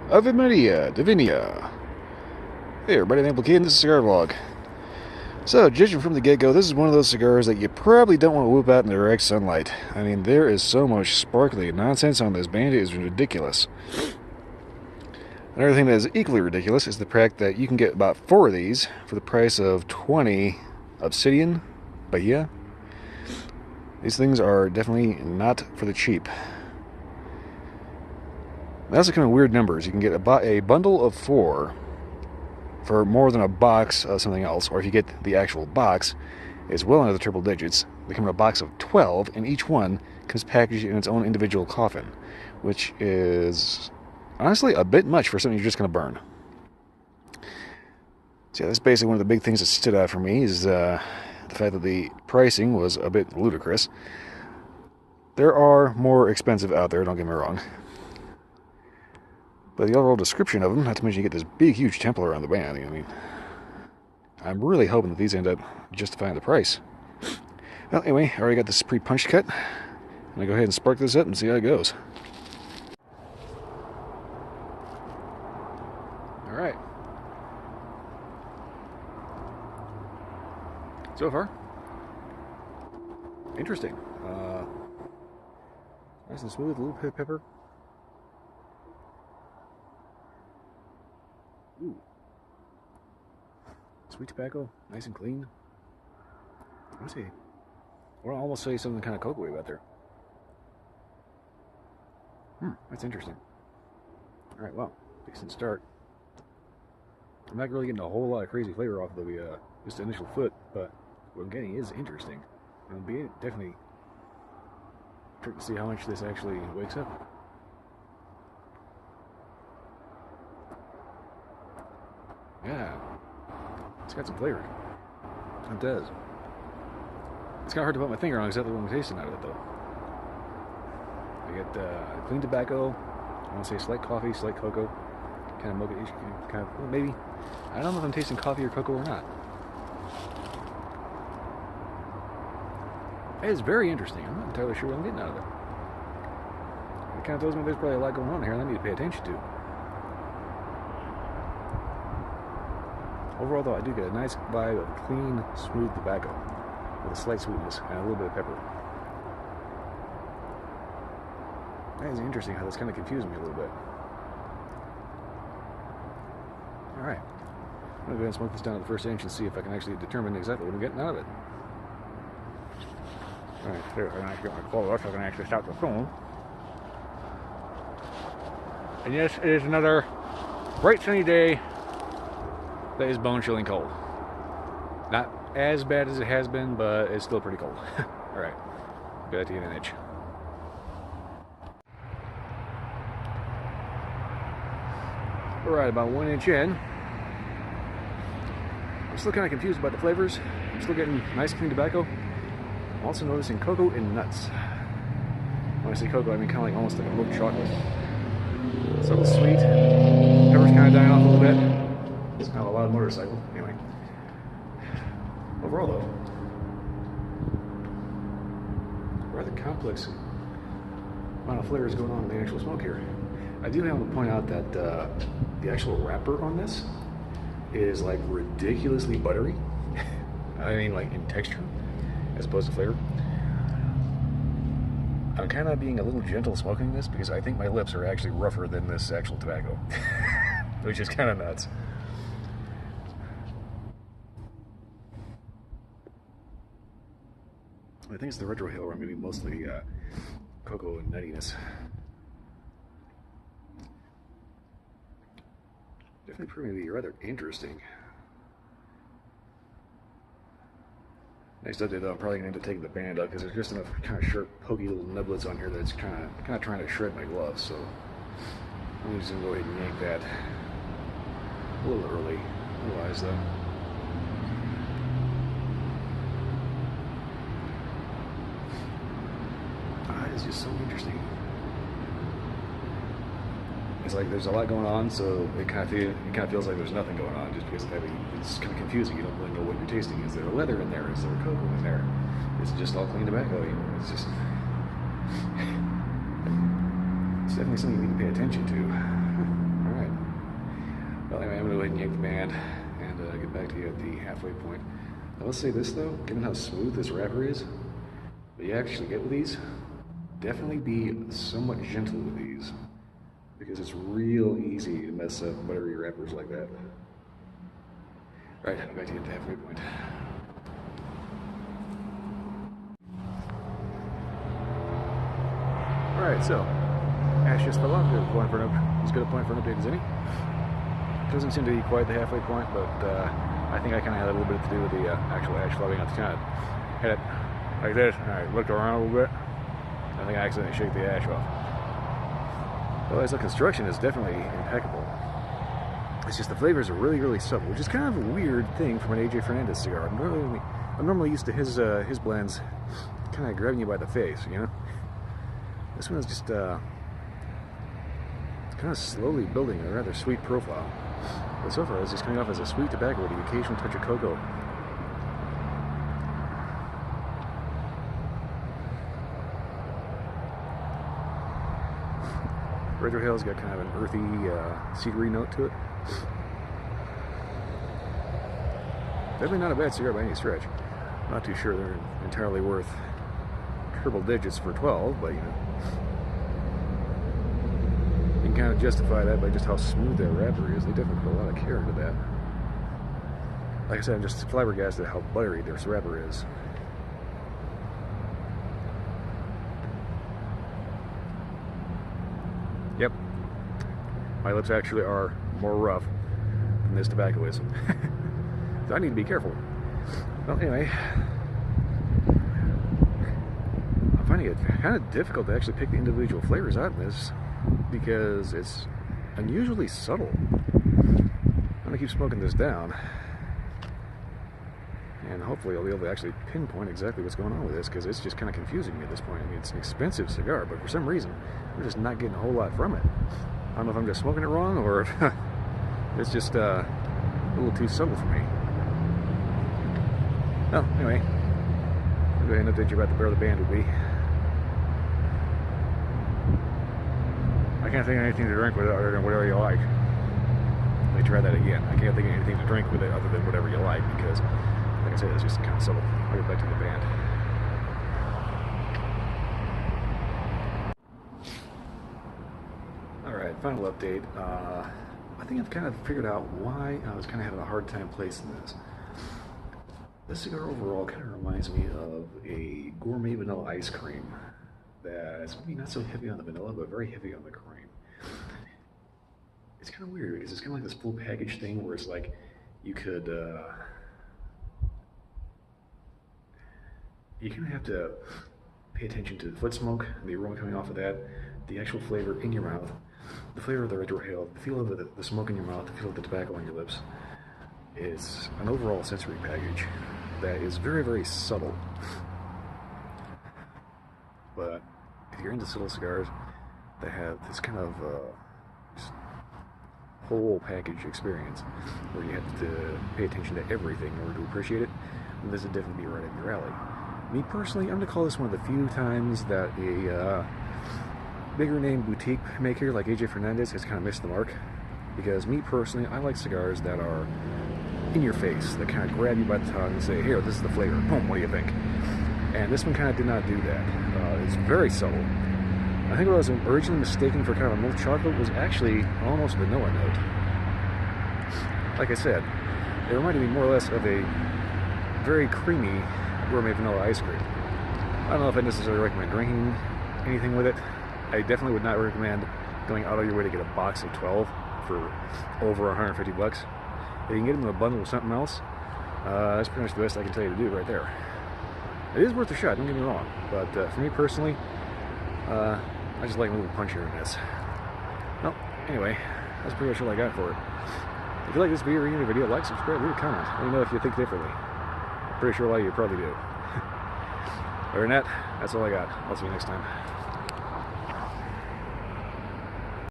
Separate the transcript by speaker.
Speaker 1: of Divinia. Hey everybody, I'm Amplicated, and this is a cigar vlog. So, judging from the get-go, this is one of those cigars that you probably don't want to whoop out in direct sunlight. I mean, there is so much sparkly nonsense on this band, it is ridiculous. Another thing that is equally ridiculous is the fact that you can get about 4 of these for the price of 20 Obsidian Bahia. These things are definitely not for the cheap. That's the kind of weird numbers. You can get a bundle of 4 for more than a box of something else, or if you get the actual box, it's well into the triple digits. They come in a box of 12, and each one comes packaged in its own individual coffin, which is honestly a bit much for something you're just going to burn. So yeah, that's basically one of the big things that stood out for me is the fact that the pricing was a bit ludicrous. There are more expensive out there, don't get me wrong. But the overall description of them, not to mention you get this big, huge Templar on the band. I mean, I'm really hoping that these end up justifying the price. Well, anyway, I already got this pre-punched cut. I'm going to go ahead and spark this up and see how it goes. Alright. So far, interesting. Nice and smooth, a little bit of pepper. Ooh. Sweet tobacco, nice and clean. Let's see. I want to almost say something kind of cocoa-y about there. That's interesting. Alright, well, decent start. I'm not really getting a whole lot of crazy flavor off of the just the initial foot, but what I'm getting is interesting. It'll be definitely trick to see how much this actually wakes up. Yeah, it's got some flavor. It does. It's kind of hard to put my finger on exactly what I'm tasting out of it, though. I get clean tobacco. I want to say slight coffee, slight cocoa, kind of mocha-ish, kind of well, maybe. I don't know if I'm tasting coffee or cocoa or not. It's very interesting. I'm not entirely sure what I'm getting out of it. It kind of tells me there's probably a lot going on here that I need to pay attention to. Overall, though, I do get a nice vibe of clean, smooth tobacco with a slight sweetness and a little bit of pepper. That is interesting how that's kind of confusing me a little bit. Alright, I'm going to go ahead and smoke this down to the first inch and see if I can actually determine exactly what I'm getting out of it. Alright, there, I can actually get my quality up so I can actually start the film. And yes, it is another bright sunny day that is bone-chilling cold. Not as bad as it has been, but it's still pretty cold. Alright, got to get an inch. Alright, about 1 inch in. I'm still kind of confused about the flavors. I'm still getting nice clean tobacco. I'm also noticing cocoa and nuts. When I say cocoa, I mean kind of like almost like a milk chocolate. So it's sweet. Pepper's kind of dying off a little bit. It's kind of a lot of motorcycle. Anyway. Overall, though, rather complex amount of flavors going on in the actual smoke here. I do have to point out that the actual wrapper on this is like ridiculously buttery. I mean, like in texture as opposed to flavor. I'm kind of being a little gentle smoking this because I think my lips are actually rougher than this actual tobacco, which is kind of nuts. I think it's the retro hill, or maybe mostly cocoa and nuttiness. Definitely proving to be rather interesting. Next update, though, I'm probably going to end up taking the band up because there's just enough kind of sharp, pokey little nublets on here that's kind of trying to shred my gloves. So I'm just going to go ahead and yank that a little early. Otherwise, though. It's just so interesting. It's like there's a lot going on, so it kind of feels like there's nothing going on, just because it's kind of confusing. You don't really know what you're tasting. Is there leather in there? Is there cocoa in there? Is it just all clean tobacco? It's just definitely something you need to pay attention to. All right. ahead and yank the band and get back to you at the halfway point. I will say this though, given how smooth this wrapper is, what you actually get with these, definitely be somewhat gentle with these, because it's real easy to mess up buttery wrappers like that. Alright, back to you at the halfway point. Alright, so Ash just fell off. As good a point for an update as any. Doesn't seem to be quite the halfway point, but I think I kind of had a little bit to do with the actual ash floating out the kind of had it like this. Alright, looked around a little bit. I think I accidentally shake the ash off. Otherwise, the construction is definitely impeccable. It's just the flavors are really, really subtle, which is kind of a weird thing from an AJ Fernandez cigar. I'm normally used to his blends kind of grabbing you by the face, you know? This one is just kind of slowly building a rather sweet profile. But so far, it's just coming off as a sweet tobacco with the occasional touch of cocoa. Retrohale's got kind of an earthy, cedary note to it. Definitely not a bad cigar by any stretch. Not too sure they're entirely worth triple digits for 12, but you know, you can kind of justify that by just how smooth that wrapper is. They definitely put a lot of care into that. Like I said, I'm just flabbergasted at how buttery this wrapper is. Yep, my lips actually are more rough than this tobacco is. So I need to be careful. Well, anyway, I'm finding it kind of difficult to actually pick the individual flavors out in this because it's unusually subtle. I'm gonna keep smoking this down, and hopefully I'll be able to actually pinpoint exactly what's going on with this, because it's just kind of confusing me at this point. I mean, it's an expensive cigar, but for some reason I'm just not getting a whole lot from it. I don't know if I'm just smoking it wrong, or if it's just a little too subtle for me. Well, anyway, I'll go ahead and update you about where the band would be. I can't think of anything to drink with it other than whatever you like. Let me try that again. I can't think of anything to drink with it other than whatever you like, because, like I said, it's just kind of subtle. I'll get back to the band. Alright, final update. I think I've kind of figured out why I was kind of having a hard time placing this. This cigar overall kind of reminds me of a gourmet vanilla ice cream that's maybe not so heavy on the vanilla, but very heavy on the cream. It's kind of weird because it's kind of like this full package thing where it's like you could, you kind of have to pay attention to the foot smoke, the aroma coming off of that, the actual flavor in your mouth, the flavor of the retrohale, the feel of the smoke in your mouth, the feel of the tobacco on your lips. It's an overall sensory package that is very, very subtle. But if you're into subtle cigars that have this kind of whole package experience where you have to pay attention to everything in order to appreciate it, then this would definitely be right up your alley. Me personally, I'm going to call this one of the few times that a bigger name boutique maker like AJ Fernandez has kind of missed the mark. Because me personally, I like cigars that are in your face, that kind of grab you by the tongue and say, here, this is the flavor, boom, what do you think? And this one kind of did not do that. It's very subtle. I think what I was originally mistaken for kind of a milk chocolate was actually almost a vanilla note. Like I said, it reminded me more or less of a very creamy gourmet vanilla ice cream. I don't know if I necessarily recommend drinking anything with it. I definitely would not recommend going out of your way to get a box of 12 for over 150 bucks. If you can get them in a bundle with something else, that's pretty much the best I can tell you to do right there. It is worth a shot, don't get me wrong, but for me personally, I just like a little punchier in this. Well, anyway, that's pretty much all I got for it. If you like this video or any video, like, subscribe, leave a comment. Let me know if you think differently. I'm pretty sure a lot of you probably do. Other than that, that's all I got. I'll see you next time.